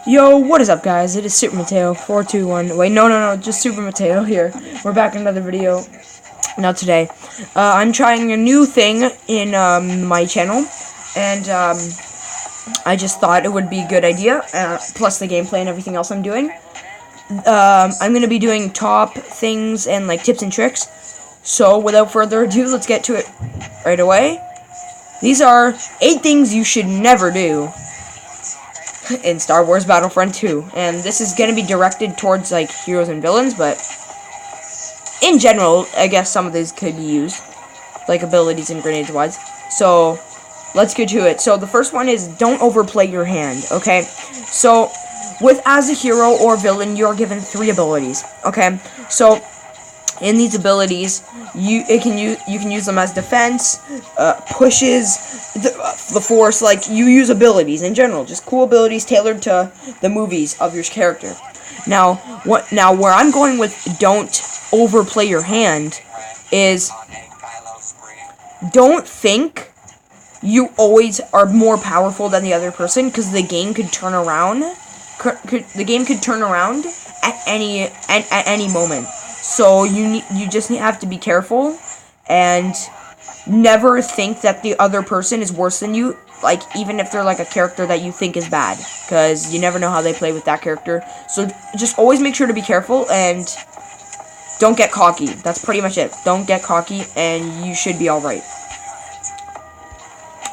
Yo, what is up, guys? It is Super Mateo 421. Wait, no, just Super Mateo here. We're back in another video. Now today, I'm trying a new thing in my channel, and I just thought it would be a good idea. Plus the gameplay and everything else I'm doing. I'm gonna be doing top things and like tips and tricks. So without further ado, let's get to it right away. These are 8 things you should never do in Star Wars Battlefront 2, and this is going to be directed towards like heroes and villains, but in general, I guess some of these could be used, like abilities and grenades wise. So let's get to it. So the first one is don't overplay your hand. Okay, so as a hero or villain, you're given 3 abilities. Okay, so in these abilities, you can use them as defense, pushes, the force. Like, you use abilities in general, just cool abilities tailored to the movies of your character. Now where I'm going with don't overplay your hand is don't think you always are more powerful than the other person, because the game could turn around. The game could turn around at any moment. So you just have to be careful and never think that the other person is worse than you, like even if they're like a character that you think is bad, because you never know how they play with that character. So just always make sure to be careful and don't get cocky. That's pretty much it. Don't get cocky and you should be alright.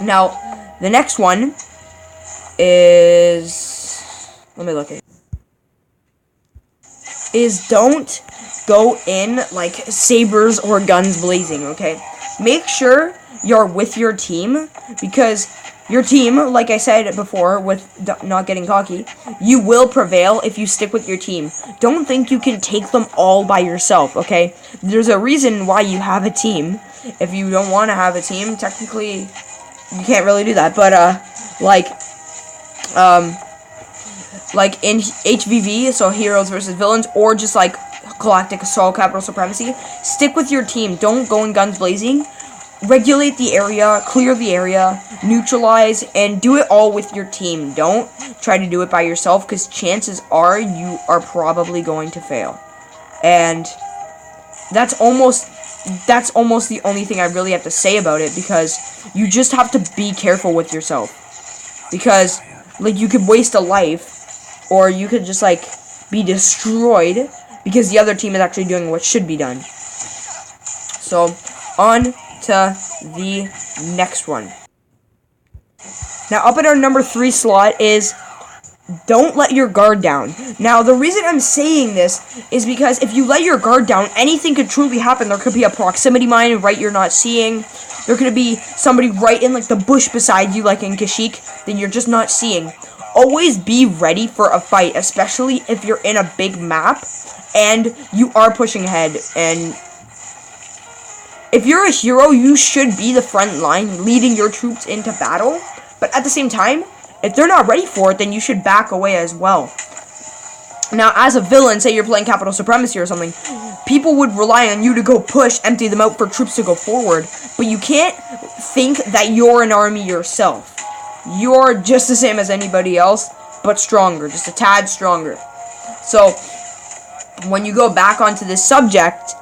Now, the next one is, let me look at it, is don't go in like sabers or guns blazing. Okay, make sure you're with your team, because your team, like I said before with not getting cocky, you will prevail if you stick with your team. Don't think you can take them all by yourself. Okay, there's a reason why you have a team. If you don't want to have a team, technically you can't really do that, but like in HVV, so heroes versus villains, or just like Galactic Assault, Capital Supremacy, stick with your team. Don't go in guns blazing. Regulate the area, clear the area, neutralize, and do it all with your team. Don't try to do it by yourself, because chances are you are probably going to fail. And that's almost the only thing I really have to say about it, because you just have to be careful with yourself. Because like, you could waste a life, or you could just like be destroyed because the other team is actually doing what should be done. So, on to the next one. Now, up at our number 3 slot is don't let your guard down. Now, the reason I'm saying this is because if you let your guard down, anything could truly happen. There could be a proximity mine right you're not seeing. There could be somebody right in like the bush beside you, like in Kashyyyk, that you're just not seeing. Always be ready for a fight, especially if you're in a big map and you are pushing ahead. And if you're a hero, you should be the front line, leading your troops into battle. But at the same time, if they're not ready for it, then you should back away as well. Now, as a villain, say you're playing Capital Supremacy or something, people would rely on you to go push, empty them out for troops to go forward. But you can't think that you're an army yourself. You're just the same as anybody else, but stronger, just a tad stronger. So, when you go back onto this subject,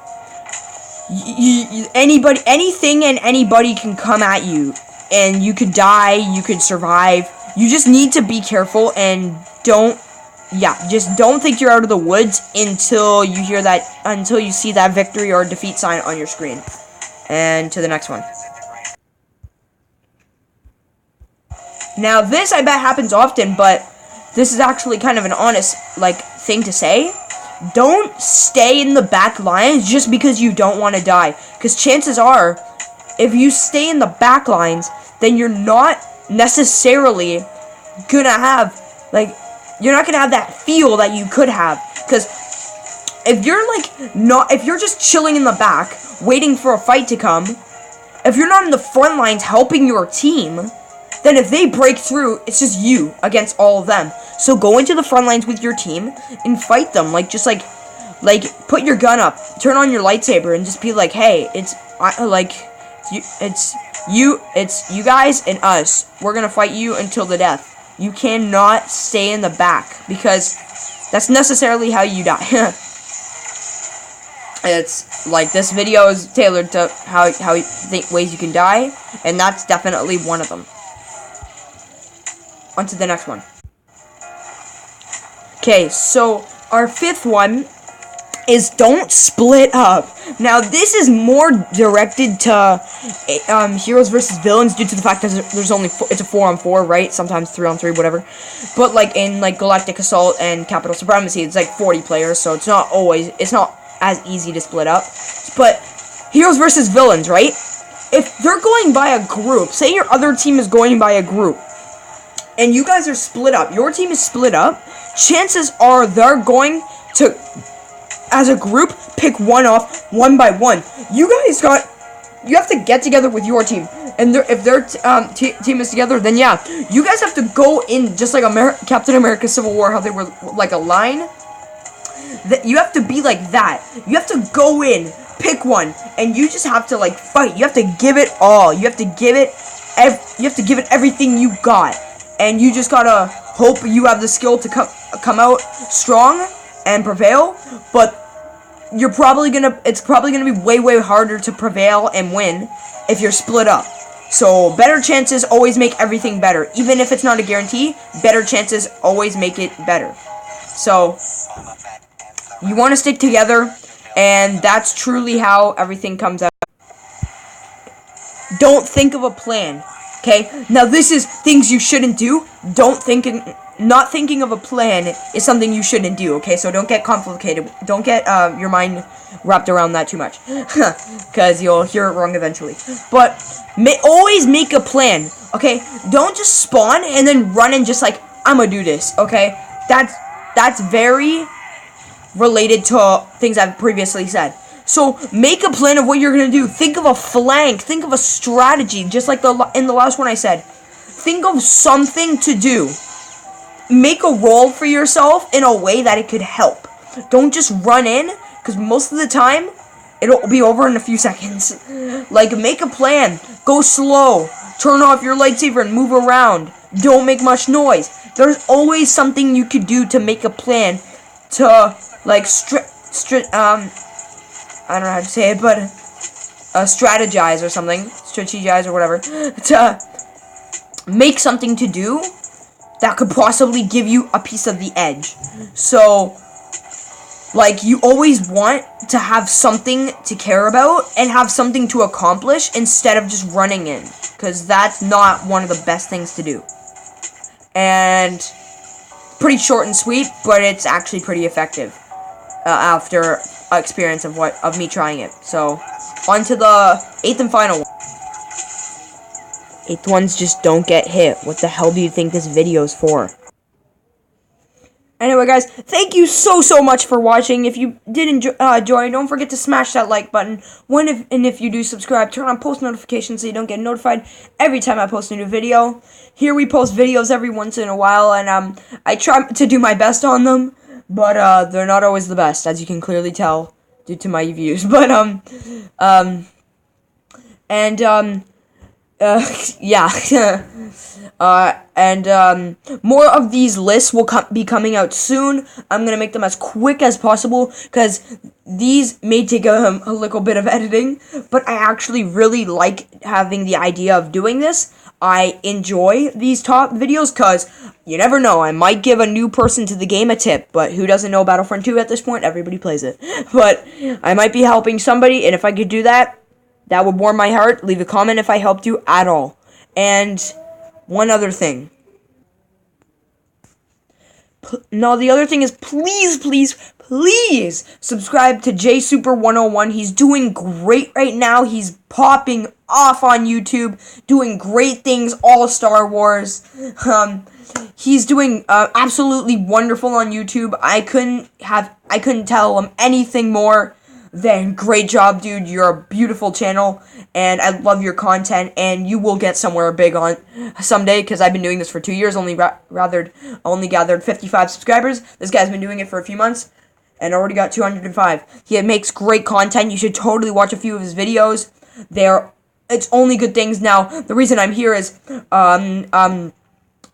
anything and anybody can come at you, and you could die, you could survive. You just need to be careful and just don't think you're out of the woods until you see that victory or defeat sign on your screen. And to the next one. Now, this I bet happens often, but this is actually kind of an honest thing to say. Don't stay in the back lines just because you don't want to die, because chances are, if you stay in the back lines, then you're not necessarily gonna have that feel that you could have. Because if you're just chilling in the back waiting for a fight to come, if you're not in the front lines helping your team, then if they break through, it's just you against all of them. So go into the front lines with your team and fight them. Just put your gun up, turn on your lightsaber, and just be like, hey, it's you guys and us. We're gonna fight you until the death. You cannot stay in the back, because that's necessarily how you die. It's like, this video is tailored to ways you can die, and that's definitely one of them. On to the next one. Okay, so our fifth one is don't split up. Now, this is more directed to heroes versus villains, due to the fact that there's only it's a 4-on-4, right? Sometimes 3-on-3, whatever. But like in like Galactic Assault and Capital Supremacy, it's like 40 players, so it's not as easy to split up. But heroes versus villains, right? If they're going by a group, say your other team is going by a group, and you guys are split up, your team is split up, chances are they're going to, as a group, pick one off one by one. You have to get together with your team, and if their team is together, then yeah, you guys have to go in just like Captain America Civil War, how they were like a line. That you have to be like that. You have to go in, pick one, and you just have to like fight. You have to give it all. You have to give it everything you got, and you just gotta hope you have the skill to come out strong and prevail. But it's probably gonna be way harder to prevail and win if you're split up. So better chances always make everything better. Even if it's not a guarantee, better chances always make it better. So you want to stick together, and that's truly how everything comes out. Don't think of a plan, okay? Now, this is things you shouldn't do. Not thinking of a plan is something you shouldn't do, okay? So don't get complicated. Don't get your mind wrapped around that too much, because you'll hear it wrong eventually. But always make a plan, okay? Don't just spawn and then run and just like, I'm gonna do this, okay? That's very related to things I've previously said. So make a plan of what you're gonna do. Think of a flank. Think of a strategy, just like in the last one I said. Think of something to do. Make a role for yourself in a way that it could help. Don't just run in, because most of the time it'll be over in a few seconds. Like, make a plan. Go slow. Turn off your lightsaber and move around. Don't make much noise. There's always something you could do to make a plan to, like, I don't know how to say it, but strategize or something, strategize or whatever, to make something to do that could possibly give you a piece of the edge. So, like, you always want to have something to care about and have something to accomplish instead of just running in, because that's not one of the best things to do. And pretty short and sweet, but it's actually pretty effective after experience of me trying it. So, on to the 8th and final one. 8th one's just don't get hit. What the hell do you think this video's for? Anyway, guys, thank you so much for watching. If you did enjoy, don't forget to smash that like button. If you do subscribe, turn on post notifications so you don't get notified every time I post a new video. Here we post videos every once in a while, and I try to do my best on them, but they're not always the best, as you can clearly tell due to my views. But yeah. More of these lists will be coming out soon. I'm gonna make them as quick as possible, because these may take a little bit of editing, but I actually really like having the idea of doing this. I enjoy these top videos, because you never know, I might give a new person to the game a tip, but who doesn't know Battlefront 2 at this point? Everybody plays it. But I might be helping somebody, and if I could do that, that would warm my heart. Leave a comment if I helped you at all. And one other thing. No, the other thing is, please subscribe to JSuper101. He's doing great right now. He's popping off on YouTube, doing great things, all Star Wars. He's doing absolutely wonderful on YouTube. I couldn't tell him anything more than great job, dude. You're a beautiful channel, and I love your content, and you will get somewhere big on someday, because I've been doing this for 2 years, only gathered 55 subscribers. This guy's been doing it for a few months, and already got 205. He makes great content. You should totally watch a few of his videos. It's only good things. Now, the reason I'm here is,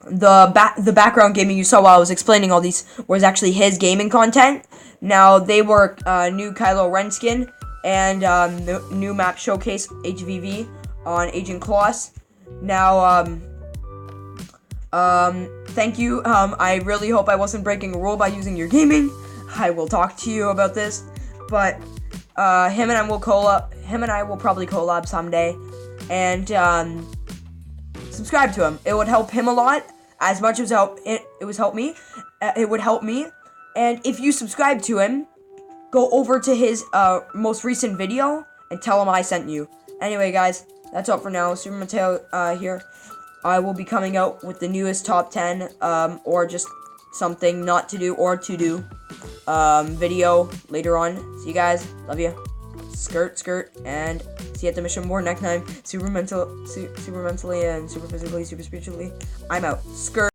the background gaming you saw while I was explaining all these was actually his gaming content. Now they were new Kylo Ren skin and the new map showcase HVV on Agent Kloss. Now thank you. I really hope I wasn't breaking a rule by using your gaming. I will talk to you about this, but him and I will probably collab someday, and subscribe to him. It would help him a lot, as much as it would help me. It would help me, and if you subscribe to him, go over to his most recent video and tell him I sent you. Anyway, guys, that's all for now. Super Mateo here. I will be coming out with the newest top 10, or just something not to do or to do video later on. See you guys. Love you. Skirt, and see you at the mission board next time. Super mentally and super physically, super spiritually. I'm out. Skirt.